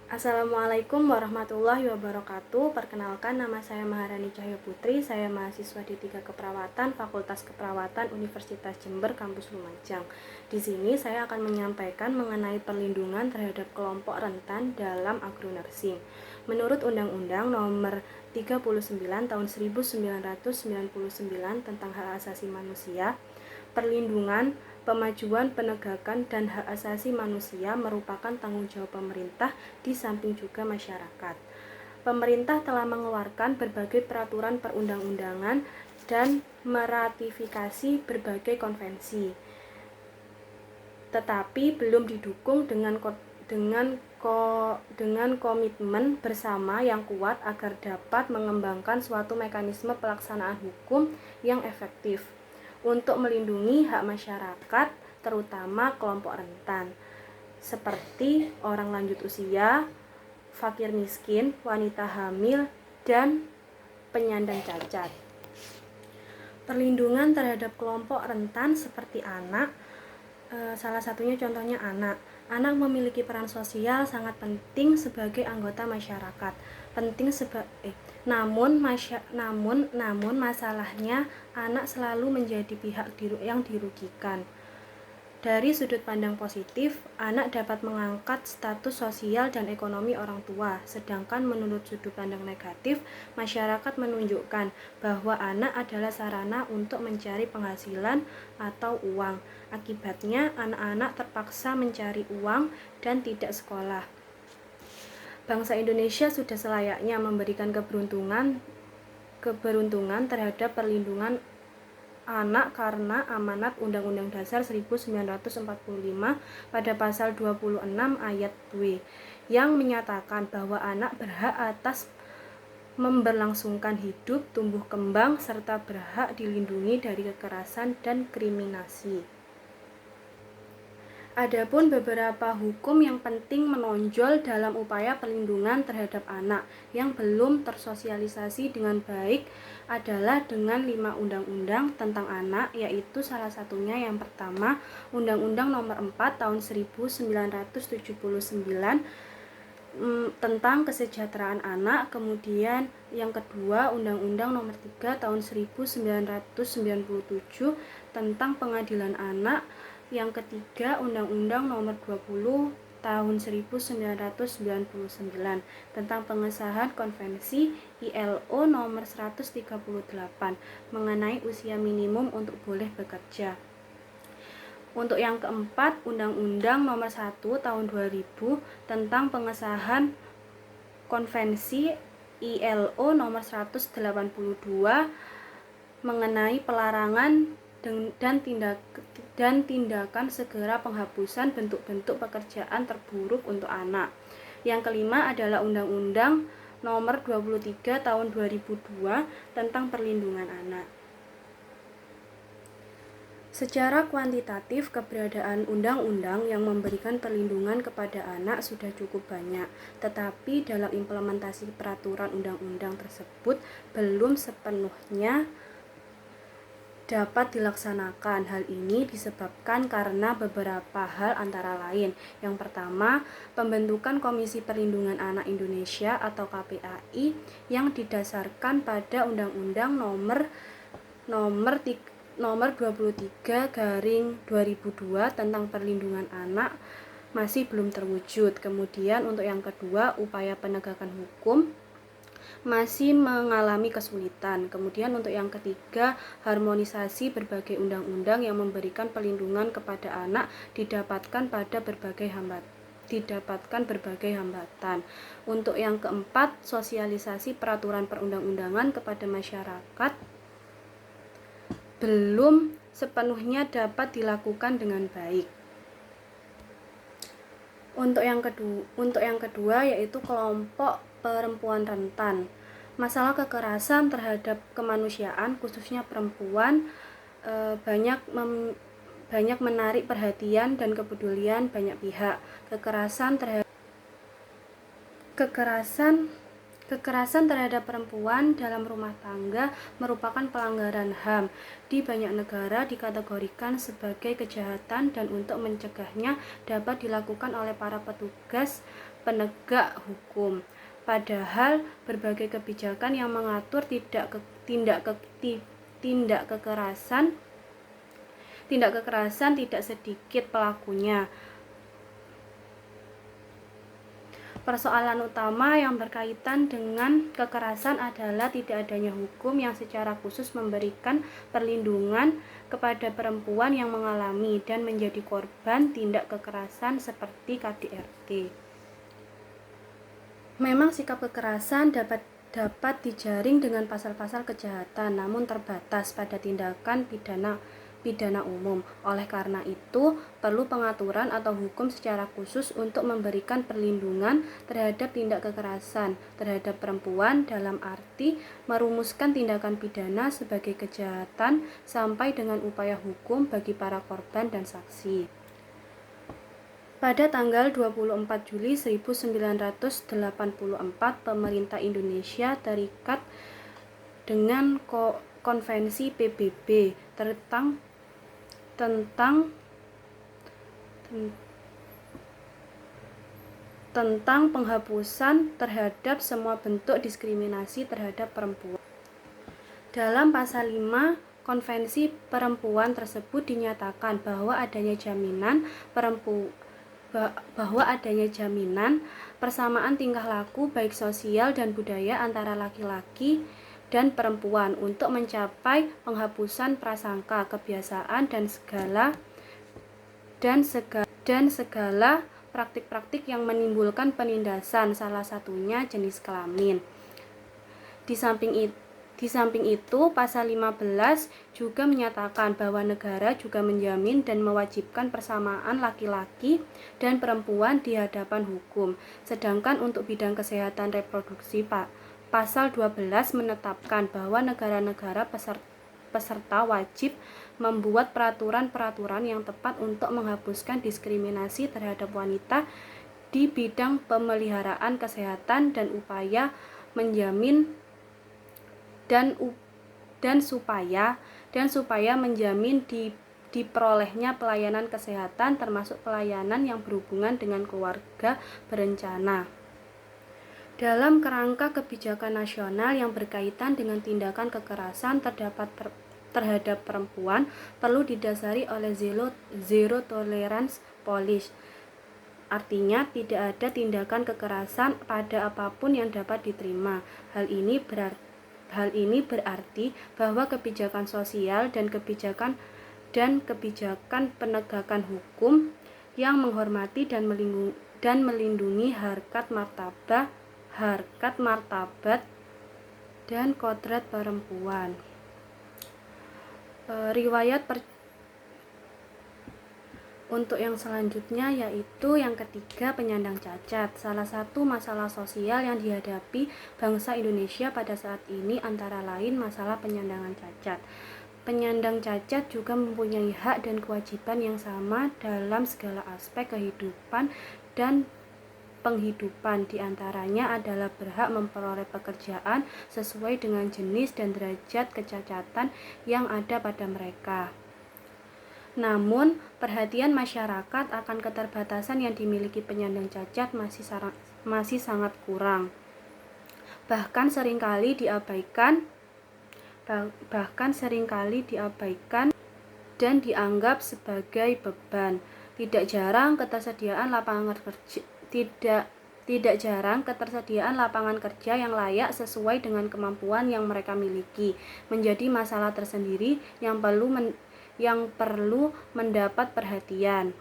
Assalamualaikum warahmatullahi wabarakatuh. Perkenalkan, nama saya Maharani Cahyo Putri. Saya mahasiswa D3 Keperawatan, Fakultas Keperawatan Universitas Jember, Kampus Lumajang. Di sini saya akan menyampaikan mengenai perlindungan terhadap kelompok rentan dalam agronursing. Menurut Undang-Undang Nomor 39 Tahun 1999 tentang Hak Asasi Manusia, perlindungan, pemajuan, penegakan, dan hak asasi manusia merupakan tanggung jawab pemerintah di samping juga masyarakat. Pemerintah telah mengeluarkan berbagai peraturan perundang-undangan dan meratifikasi berbagai konvensi, tetapi belum didukung dengan komitmen bersama yang kuat agar dapat mengembangkan suatu mekanisme pelaksanaan hukum yang efektif untuk melindungi hak masyarakat, terutama kelompok rentan, seperti orang lanjut usia, fakir miskin, wanita hamil, dan penyandang cacat. Perlindungan terhadap kelompok rentan seperti anak, salah satunya contohnya anak. Anak memiliki peran sosial sangat penting sebagai anggota masyarakat. Namun masalahnya anak selalu menjadi pihak yang dirugikan. Dari sudut pandang positif, anak dapat mengangkat status sosial dan ekonomi orang tua, sedangkan menurut sudut pandang negatif, masyarakat menunjukkan bahwa anak adalah sarana untuk mencari penghasilan atau uang. Akibatnya, anak-anak terpaksa mencari uang dan tidak sekolah. Bangsa Indonesia sudah selayaknya memberikan keberuntungan terhadap perlindungan anak karena amanat Undang-Undang Dasar 1945 pada pasal 26 ayat W yang menyatakan bahwa anak berhak atas memberlangsungkan hidup, tumbuh kembang, serta berhak dilindungi dari kekerasan dan kriminasi. Adapun beberapa hukum yang penting menonjol dalam upaya perlindungan terhadap anak yang belum tersosialisasi dengan baik adalah dengan 5 undang-undang tentang anak, yaitu salah satunya yang pertama Undang-Undang Nomor 4 Tahun 1979 tentang kesejahteraan anak, kemudian yang kedua Undang-Undang Nomor 3 Tahun 1997 tentang pengadilan anak, yang ketiga Undang-Undang Nomor 20 Tahun 1999 tentang pengesahan Konvensi ILO Nomor 138 mengenai usia minimum untuk boleh bekerja. Untuk yang keempat, Undang-Undang Nomor 1 Tahun 2000 tentang pengesahan Konvensi ILO Nomor 182 mengenai pelarangan dan tindakan segera penghapusan bentuk-bentuk pekerjaan terburuk untuk anak. Yang kelima adalah Undang-Undang Nomor 23 Tahun 2002 tentang perlindungan anak. Secara kuantitatif, keberadaan undang-undang yang memberikan perlindungan kepada anak sudah cukup banyak, tetapi dalam implementasi peraturan undang-undang tersebut belum sepenuhnya dapat dilaksanakan. Hal ini disebabkan karena beberapa hal antara lain. Yang pertama, pembentukan Komisi Perlindungan Anak Indonesia atau KPAI yang didasarkan pada Undang-Undang Nomor 23/2002 tentang perlindungan anak masih belum terwujud. Kemudian untuk yang kedua, upaya penegakan hukum masih mengalami kesulitan. Kemudian untuk yang ketiga, harmonisasi berbagai undang-undang yang memberikan perlindungan kepada anak didapatkan berbagai hambatan. Untuk yang keempat, sosialisasi peraturan perundang-undangan kepada masyarakat belum sepenuhnya dapat dilakukan dengan baik. Untuk yang kedua yaitu kelompok perempuan rentan. Masalah kekerasan terhadap kemanusiaan khususnya perempuan banyak menarik perhatian dan kepedulian banyak pihak. Kekerasan Kekerasan terhadap perempuan dalam rumah tangga merupakan pelanggaran HAM. Di banyak negara dikategorikan sebagai kejahatan dan untuk mencegahnya dapat dilakukan oleh para petugas penegak hukum. Padahal berbagai kebijakan yang mengatur tindak kekerasan tidak sedikit pelakunya. Persoalan utama yang berkaitan dengan kekerasan adalah tidak adanya hukum yang secara khusus memberikan perlindungan kepada perempuan yang mengalami dan menjadi korban tindak kekerasan seperti KDRT. Memang sikap kekerasan dapat dijaring dengan pasal-pasal kejahatan, namun terbatas pada tindakan pidana umum. Oleh karena itu, perlu pengaturan atau hukum secara khusus untuk memberikan perlindungan terhadap tindak kekerasan terhadap perempuan dalam arti merumuskan tindakan pidana sebagai kejahatan sampai dengan upaya hukum bagi para korban dan saksi. Pada tanggal 24 Juli 1984, pemerintah Indonesia terikat dengan konvensi PBB tentang penghapusan terhadap semua bentuk diskriminasi terhadap perempuan. Dalam pasal 5 konvensi perempuan tersebut dinyatakan bahwa adanya jaminan persamaan tingkah laku baik sosial dan budaya antara laki-laki dan perempuan untuk mencapai penghapusan prasangka, kebiasaan dan segala praktik-praktik yang menimbulkan penindasan, salah satunya jenis kelamin. Di samping itu, pasal 15 juga menyatakan bahwa negara juga menjamin dan mewajibkan persamaan laki-laki dan perempuan di hadapan hukum. Sedangkan untuk bidang kesehatan reproduksi, pasal 12 menetapkan bahwa negara-negara peserta wajib membuat peraturan-peraturan yang tepat untuk menghapuskan diskriminasi terhadap wanita di bidang pemeliharaan kesehatan dan supaya menjamin diperolehnya pelayanan kesehatan termasuk pelayanan yang berhubungan dengan keluarga berencana. Dalam kerangka kebijakan nasional yang berkaitan dengan tindakan kekerasan terhadap perempuan perlu didasari oleh zero tolerance policy. Artinya tidak ada tindakan kekerasan pada apapun yang dapat diterima. Hal ini berarti bahwa kebijakan sosial dan kebijakan penegakan hukum yang menghormati dan melindungi harkat martabat dan kodrat perempuan. Untuk yang selanjutnya yaitu yang ketiga, penyandang cacat. Salah satu masalah sosial yang dihadapi bangsa Indonesia pada saat ini antara lain masalah penyandangan cacat. Penyandang cacat juga mempunyai hak dan kewajiban yang sama dalam segala aspek kehidupan dan penghidupan. Di antaranya adalah berhak memperoleh pekerjaan sesuai dengan jenis dan derajat kecacatan yang ada pada mereka. Namun, perhatian masyarakat akan keterbatasan yang dimiliki penyandang cacat masih sangat kurang. Bahkan seringkali diabaikan dan dianggap sebagai beban. Tidak jarang ketersediaan lapangan kerja yang layak sesuai dengan kemampuan yang mereka miliki menjadi masalah tersendiri yang perlu mendapat perhatian.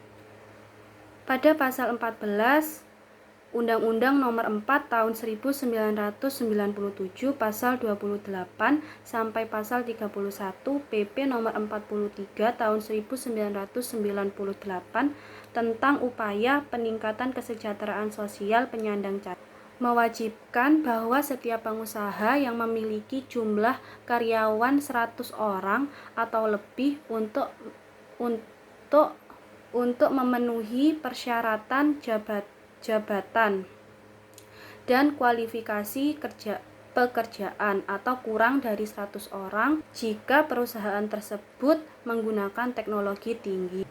Pada pasal 14 Undang-Undang Nomor 4 Tahun 1997 Pasal 28 sampai Pasal 31 PP Nomor 43 Tahun 1998 tentang upaya peningkatan kesejahteraan sosial penyandang cacat mewajibkan bahwa setiap pengusaha yang memiliki jumlah karyawan 100 orang atau lebih untuk memenuhi persyaratan jabatan dan kualifikasi pekerjaan atau kurang dari 100 orang jika perusahaan tersebut menggunakan teknologi tinggi.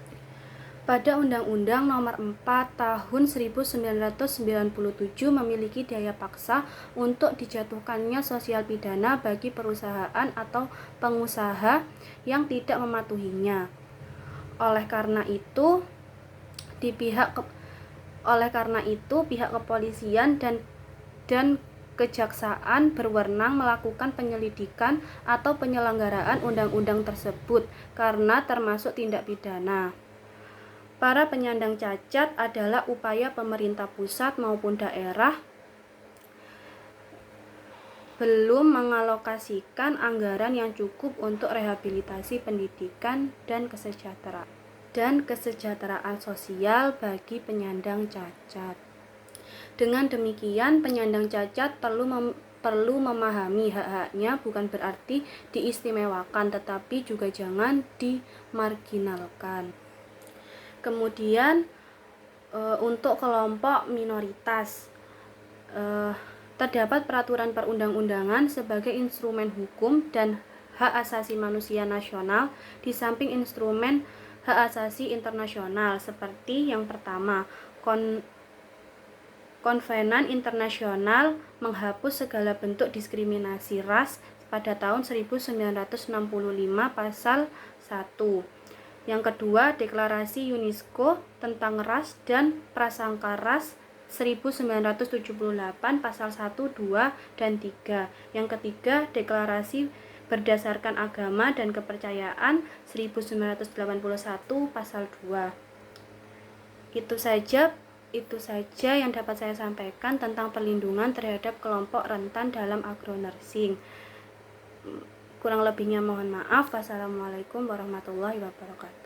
Pada Undang-Undang Nomor 4 Tahun 1997 memiliki daya paksa untuk dijatuhkannya sosial pidana bagi perusahaan atau pengusaha yang tidak mematuhinya. Oleh karena itu, pihak kepolisian dan kejaksaan berwenang melakukan penyelidikan atau penyelenggaraan undang-undang tersebut karena termasuk tindak pidana. Para penyandang cacat adalah upaya pemerintah pusat maupun daerah belum mengalokasikan anggaran yang cukup untuk rehabilitasi pendidikan dan kesejahteraan sosial bagi penyandang cacat. Dengan demikian, penyandang cacat perlu memahami hak-haknya, bukan berarti diistimewakan, tetapi juga jangan dimarginalkan. Kemudian untuk kelompok minoritas, terdapat peraturan perundang-undangan sebagai instrumen hukum dan hak asasi manusia nasional di samping instrumen hak asasi internasional seperti yang pertama, Konvenan Internasional menghapus segala bentuk diskriminasi ras pada tahun 1965 pasal 1. Yang kedua, Deklarasi UNESCO tentang Ras dan Prasangka Ras 1978 pasal 1, 2, dan 3. Yang ketiga, Deklarasi berdasarkan agama dan kepercayaan 1981 pasal 2. Itu saja yang dapat saya sampaikan tentang perlindungan terhadap kelompok rentan dalam agronursing. Kurang lebihnya mohon maaf. Wassalamualaikum warahmatullahi wabarakatuh.